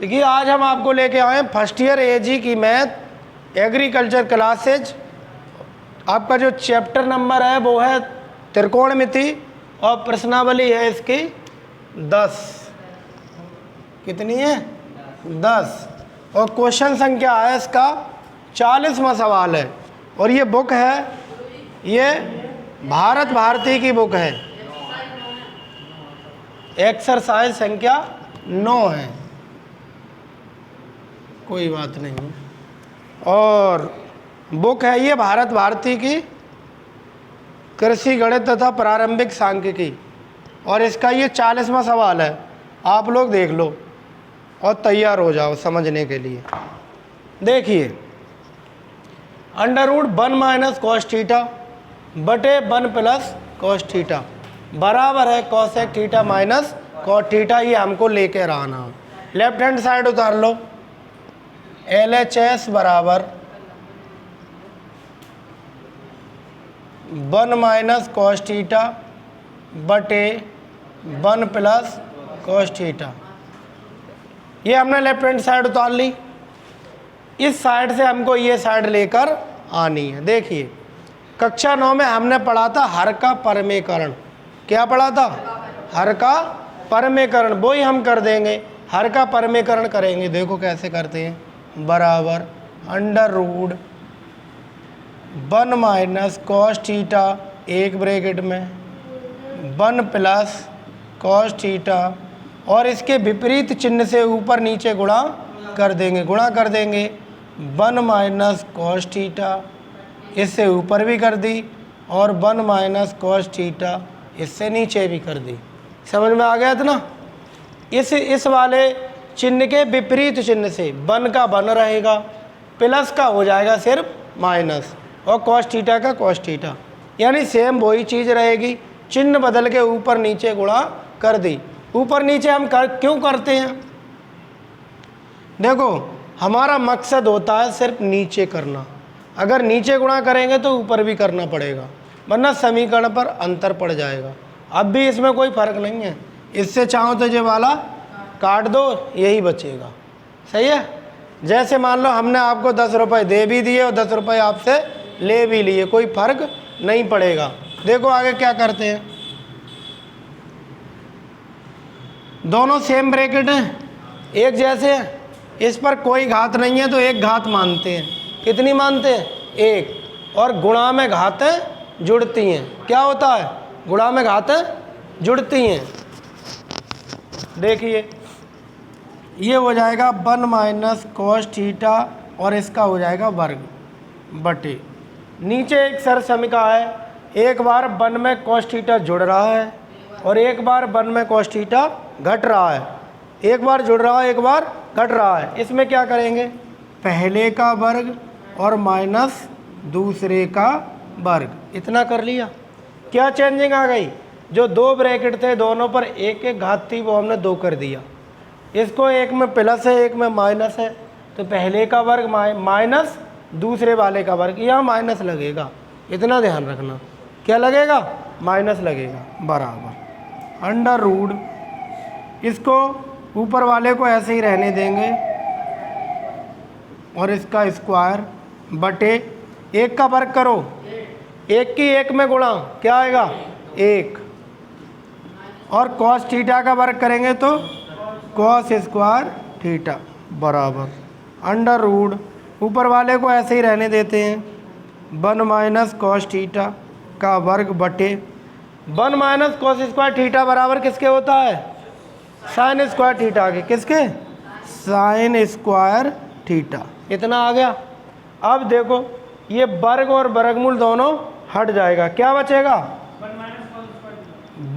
देखिए आज हम आपको लेके आए हैं फर्स्ट ईयर एजी की मैथ एग्रीकल्चर क्लासेज। आपका जो चैप्टर नंबर है वो है त्रिकोणमिति और प्रश्नावली है इसकी 10। कितनी है? 10। और क्वेश्चन संख्या है इसका 40वां सवाल है। और ये बुक है, ये भारत भारती की बुक है, एक्सरसाइज संख्या 9 है, कोई बात नहीं। और बुक है ये भारत भारती की कृषि गणित तथा प्रारंभिक सांख्यिकी। और इसका ये 40वां सवाल है। आप लोग देख लो और तैयार हो जाओ समझने के लिए। देखिए, √1 माइनस कॉस थीटा बटे 1 प्लस कॉस थीटा बराबर है cosec theta minus cot theta. ये हमको लेके आना। लेफ्ट हैंड साइड उतार लो। LHS बराबर 1 माइनस कॉस थीटा बटे 1 प्लस कॉस थीटा। ये हमने लेफ्ट हैंड साइड उतार ली। इस साइड से हमको ये साइड लेकर आनी है। देखिए, कक्षा 9 में हमने पढ़ा था हर का परमेकरण। क्या पढ़ा था? हर का परमेकरण। वो ही हम कर देंगे, हर का परमेकरण करेंगे। देखो कैसे करते हैं। बराबर √1 माइनस कॉस थीटा एक ब्रैकेट में 1 प्लस कॉस थीटा और इसके विपरीत चिन्ह से ऊपर नीचे गुणा कर देंगे। 1 माइनस कॉस थीटा, इससे ऊपर भी कर दी, और 1 माइनस कॉस थीटा इससे नीचे भी कर दी। समझ में आ गया था ना? इस वाले चिन्ह के विपरीत चिन्ह से 1 का 1 रहेगा, प्लस का हो जाएगा सिर्फ माइनस, और कॉस थीटा का कॉस थीटा, यानी सेम वही चीज़ रहेगी। चिन्ह बदल के ऊपर नीचे गुणा कर दी। ऊपर नीचे हम क्यों करते हैं? देखो, हमारा मकसद होता है सिर्फ नीचे करना। अगर नीचे गुणा करेंगे तो ऊपर भी करना पड़ेगा, वरना समीकरण पर अंतर पड़ जाएगा। अब भी इसमें कोई फ़र्क नहीं है। इससे चाहो तो ये वाला काट दो, यही बचेगा। सही है? जैसे मान लो हमने आपको 10 रुपये दे भी दिए और 10 रुपये आपसे ले भी लिए, कोई फ़र्क नहीं पड़ेगा। देखो आगे क्या करते हैं। दोनों सेम ब्रैकेट हैं, एक जैसे हैं, इस पर कोई घात नहीं है तो एक घात मानते हैं। कितनी मानते हैं? 1। और गुणा में घातें जुड़ती हैं। क्या होता है? गुणा में घातें जुड़ती हैं। देखिए, ये हो जाएगा 1 माइनस कॉस थीटा और इसका हो जाएगा वर्ग बटे। नीचे एक सरसमिका है, एक बार 1 में कॉस थीटा जुड़ रहा है और एक बार 1 में कॉस थीटा घट रहा है। एक बार जुड़ रहा है, एक बार घट रहा है। इसमें क्या करेंगे? पहले का वर्ग और माइनस दूसरे का वर्ग। इतना कर लिया। क्या चेंजिंग आ गई? जो 2 ब्रैकेट थे दोनों पर एक एक घात थी वो हमने 2 कर दिया। इसको एक में प्लस है, एक में माइनस है, तो पहले का वर्ग माइनस दूसरे वाले का वर्ग। यहाँ माइनस लगेगा, इतना ध्यान रखना। क्या लगेगा? माइनस लगेगा। बराबर √, इसको ऊपर वाले को ऐसे ही रहने देंगे और इसका स्क्वायर बटे 1 का वर्ग करो, 1 की 1 में गुणा, क्या आएगा? 1। और कॉस थीटा का वर्ग करेंगे तो कॉस स्क्वायर थीटा बराबर √, ऊपर वाले को ऐसे ही रहने देते हैं, 1 माइनस कॉस थीटा का वर्ग बटे 1 माइनस कॉस स्क्वायर थीटा बराबर किसके होता है? साइन स्क्वायर थीटा के। किसके? Sine square theta. इतना आ गया। अब देखो, ये वर्ग और वर्गमूल दोनों हट जाएगा। क्या बचेगा?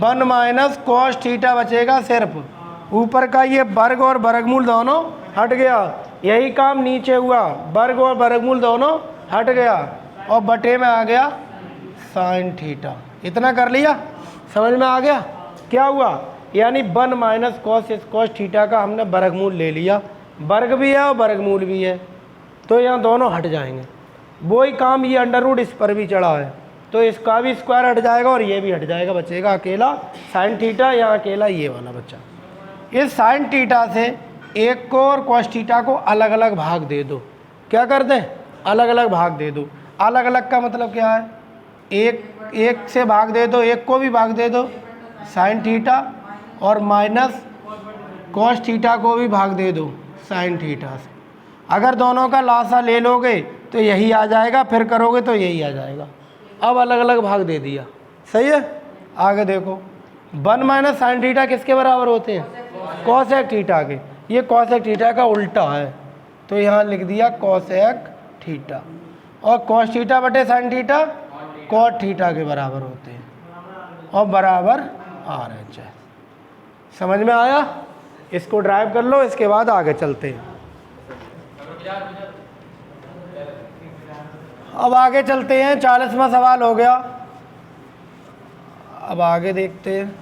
1 माइनस कॉस थीटा बचेगा सिर्फ। ऊपर का ये वर्ग और वर्गमूल दोनों हट गया। यही काम नीचे हुआ, वर्ग और वर्गमूल दोनों हट गया और बटे में आ गया साइन थीटा। इतना कर लिया। समझ में आ गया क्या हुआ? यानी 1 माइनस कॉस थीटा का हमने वर्गमूल ले लिया। वर्ग भी है और वर्गमूल भी है, तो यहाँ दोनों हट जाएंगे। वही काम ये √, इस पर भी चढ़ा है, तो इसका भी स्क्वायर हट जाएगा और ये भी हट जाएगा। बचेगा अकेला साइन थीटा, या अकेला ये वाला बच्चा। इस साइन थीटा से एक को और cos थीटा को अलग अलग भाग दे दो। क्या कर दें? अलग अलग भाग दे दो। अलग अलग का मतलब क्या है? एक से भाग दे दो, एक को भी भाग दे दो साइन थीटा, और माइनस cos थीटा को भी भाग दे दो साइन थीटा से। अगर दोनों का लासा ले लोगे तो यही आ जाएगा, फिर करोगे तो यही आ जाएगा। अब अलग अलग भाग दे दिया, सही है। आगे देखो, 1 माइनस साइन थीटा किसके बराबर होते हैं? कॉसेक थीटा के। ये कॉसेक थीटा का उल्टा है, तो यहाँ लिख दिया कॉसेक थीटा। और कॉस थीटा बटे साइन थीटा कॉट थीटा के बराबर होते हैं, और बराबर आर एच है। समझ में आया? इसको ड्राइव कर लो, इसके बाद आगे चलते हैं। अब आगे चलते हैं, 40वां सवाल हो गया। अब आगे देखते हैं।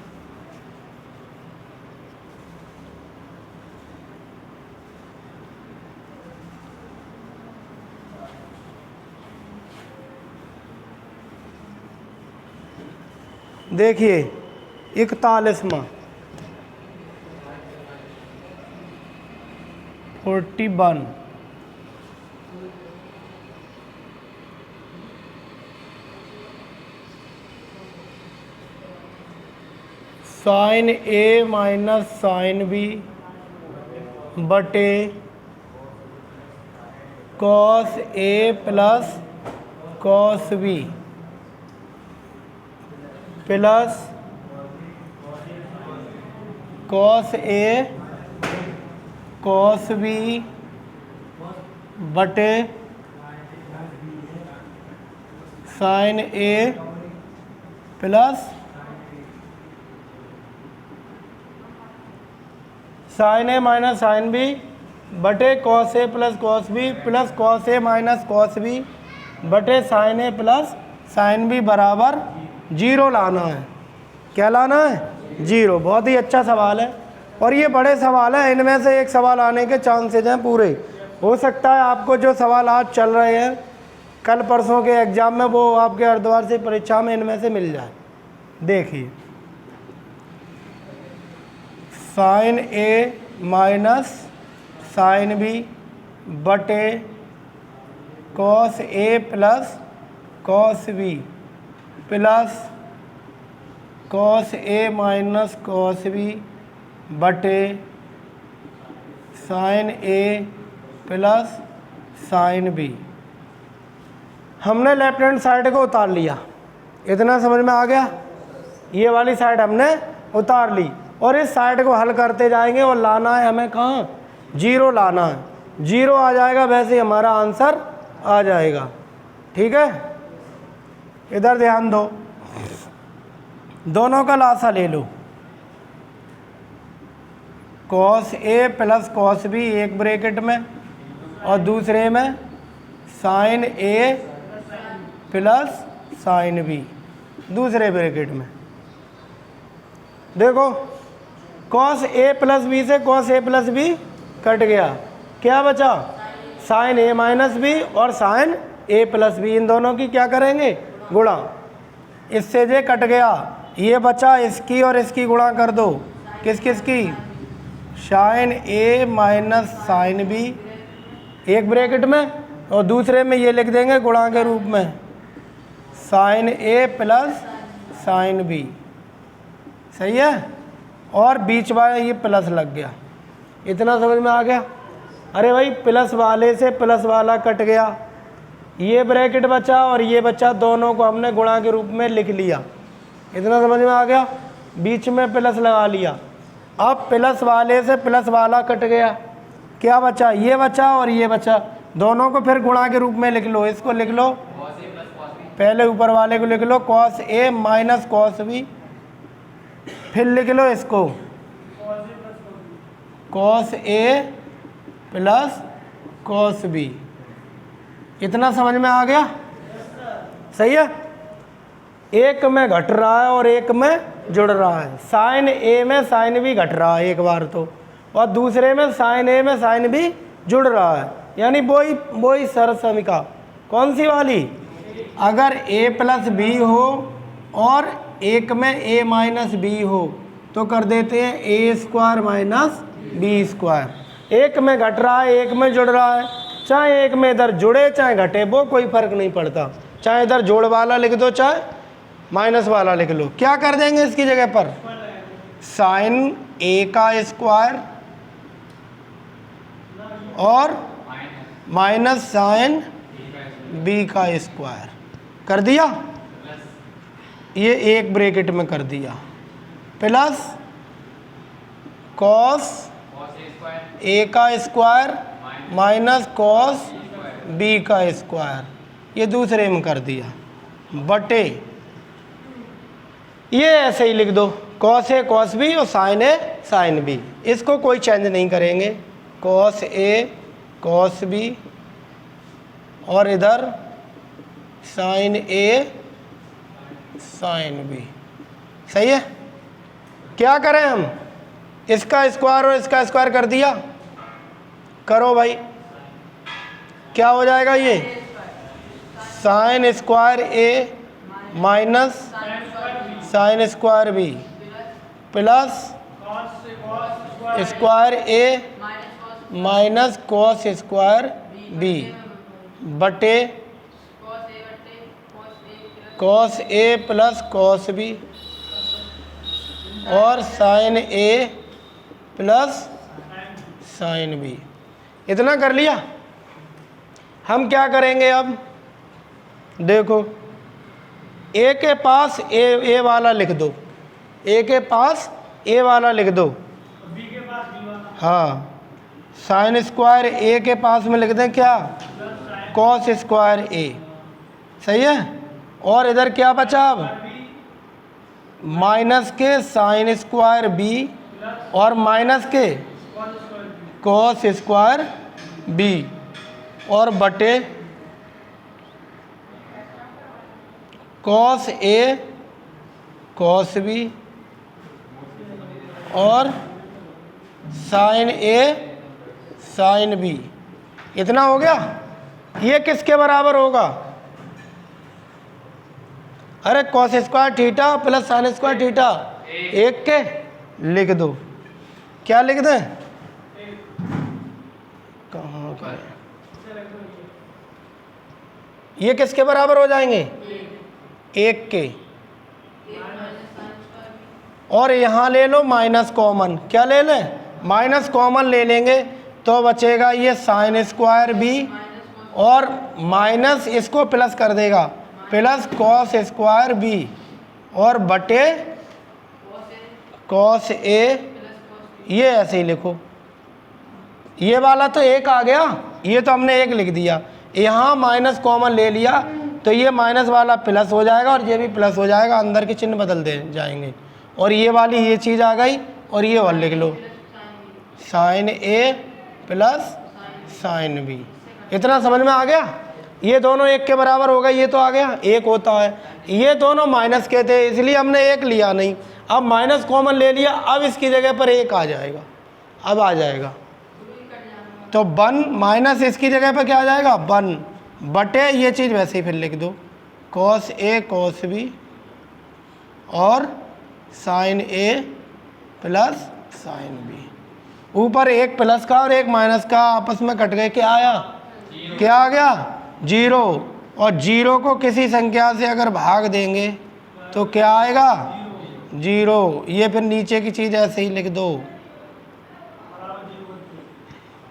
देखिए 41वां 41 sine A minus sine B बटे cos A plus cos B plus cos A cos B बटे sine A plus sine A minus sine B बटे cos A plus cos B plus cos A minus cos B बटे sine A plus sine B बराबर 0 लाना है। क्या लाना है? 0। बहुत ही अच्छा सवाल है, और ये बड़े सवाल हैं, इनमें से एक सवाल आने के चांसेज हैं पूरे। हो सकता है आपको जो सवाल आज चल रहे हैं कल परसों के एग्ज़ाम में, वो आपके अर्धवार्षिक परीक्षा में इनमें से मिल जाए। देखिए, sine A minus sine B बटे cos A plus cos B plus cos A minus cos B बटे sine A plus sine B. हमने लेफ्ट हैंड साइड को उतार लिया, इतना समझ में आ गया? ये वाली साइड हमने उतार ली, और इस साइड को हल करते जाएंगे, और लाना है हमें कहाँ? 0 लाना है। 0 आ जाएगा, वैसे हमारा आंसर आ जाएगा। ठीक है, इधर ध्यान दो, दोनों का लासा ले लो। Cos A plus cos B एक ब्रैकेट में, और दूसरे में sign A plus sine B दूसरे ब्रैकेट में। देखो, कॉस ए प्लस बी से cos A plus B cut गया, क्या बचा? साइन ए माइनस बी और साइन ए प्लस बी। इन दोनों की क्या करेंगे? गुणा। इससे ये कट गया, ये बचा, इसकी और इसकी गुणा कर दो। किस किस की? Sign A minus sine B एक ब्रैकेट में, और दूसरे में ये लिख देंगे गुणा के रूप में, sign A plus sine B. सही है, और बीच वाला ये प्लस लग गया। इतना समझ में आ गया? अरे भाई, प्लस वाले से प्लस वाला कट गया, ये ब्रैकेट बचा और ये बचा, दोनों को हमने गुणा के रूप में लिख लिया। इतना समझ में आ गया? बीच में प्लस लगा लिया। अब प्लस वाले से प्लस वाला कट गया, क्या बचा? ये बचा और ये बचा, दोनों को फिर गुणा के रूप में लिख लो। इसको लिख लो, पहले ऊपर वाले को लिख लो cos A minus cos B, फिर लिख लो इसको cos A plus cos B. इतना समझ में आ गया? सही है। एक में घट रहा है और एक में जुड़ रहा है। साइन ए में साइन बी घट रहा है एक बार तो, और दूसरे में साइन ए में साइन बी जुड़ रहा है, यानी वही सरसमिका। कौन सी वाली? अगर ए प्लस बी हो और एक में ए माइनस बी हो तो कर देते हैं ए स्क्वायर माइनस बी स्क्वायर। एक में घट रहा है, एक में जुड़ रहा है, चाहे एक में इधर जुड़े चाहे घटे, वो कोई फर्क नहीं पड़ता। चाहे इधर जोड़ वाला लिख दो चाहे माइनस वाला लिख लो। क्या कर देंगे इसकी जगह पर, साइन ए का स्क्वायर और माइनस साइन बी का स्क्वायर कर दिया, ये एक ब्रैकेट में कर दिया, प्लस कॉस ए का स्क्वायर माइनस कॉस बी का स्क्वायर, ये दूसरे में कर दिया, बटे ये ऐसे ही लिख दो, कॉस ए कॉस बी और साइन ए साइन बी, इसको कोई चेंज नहीं करेंगे, कॉस ए कॉस बी और इधर साइन ए साइन बी। सही है। क्या करें हम, इसका स्क्वायर और इसका स्क्वायर कर दिया, करो भाई, क्या हो जाएगा ये, sine square A minus sine square B plus square A minus cos square B बटे cos A plus cos B और sine A plus sine B. इतना कर लिया। हम क्या करेंगे अब, देखो ए के पास ए वाला लिख दो, ए के पास ए वाला लिख दो, बी के पास बी वाला। हाँ, साइन स्क्वायर ए के पास में लिख दें क्या, कॉस स्क्वायर ए। सही है। और इधर क्या बचा अब, माइनस के साइन स्क्वायर बी और माइनस के कॉस स्क्वायर बी और बटे कॉस ए कॉस बी और साइन ए साइन बी। इतना हो गया। ये किसके बराबर होगा, अरे cos square theta plus sine square theta, एक के लिख दो। क्या लिख दें, कहाँ का, ये किसके बराबर हो जाएंगे, एक के। और यहाँ ले लो माइनस कॉमन, क्या ले लें, माइनस कॉमन ले लेंगे तो बचेगा ये साइन स्क्वायर बी और माइनस इसको प्लस कर देगा, प्लस कॉस स्क्वायर बी और बटे कॉस ए। ये ऐसे ही लिखो, ये वाला तो एक आ गया, ये तो हमने एक लिख दिया, यहाँ माइनस कॉमन ले लिया तो ये माइनस वाला प्लस हो जाएगा और ये भी प्लस हो जाएगा, अंदर के चिन्ह बदल दे जाएंगे। और ये वाली ये चीज़ आ गई और ये वाला लिख लो, sign A plus sine B. इतना समझ में आ गया। ये दोनों एक के बराबर हो गए, ये तो आ गया, एक होता है। ये दोनों माइनस के थे इसलिए हमने एक लिया नहीं, अब माइनस कॉमन ले लिया, अब इसकी जगह पर एक आ जाएगा, अब आ जाएगा तो वन माइनस इसकी जगह पर क्या आ जाएगा, वन बटे ये चीज़ वैसे ही फिर लिख दो, कॉस ए कॉस बी और sine A plus sine B. ऊपर एक प्लस का और एक माइनस का आपस में कट गए, क्या आया, क्या आ गया, जीरो। और जीरो को किसी संख्या से अगर भाग देंगे तो क्या आएगा, जीरो। ये फिर नीचे की चीज़ ऐसे ही लिख दो,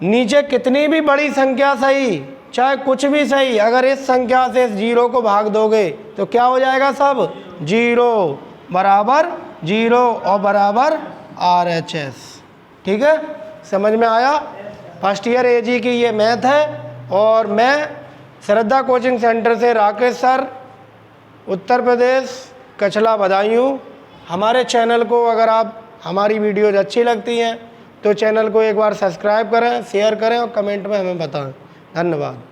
नीचे कितनी भी बड़ी संख्या सही चाहे कुछ भी सही, अगर इस संख्या से इस जीरो को भाग दोगे तो क्या हो जाएगा, सब जीरो बराबर जीरो और बराबर RHS। ठीक है, समझ में आया। फर्स्ट ईयर AG की ये मैथ है और मैं श्रद्धा कोचिंग सेंटर से राकेश सर, उत्तर प्रदेश, कचला बदायूं। हमारे चैनल को अगर आप हमारी वीडियोज अच्छी लगती हैं तो चैनल को एक बार सब्सक्राइब करें, शेयर करें और कमेंट में हमें बताएं। धन्यवाद।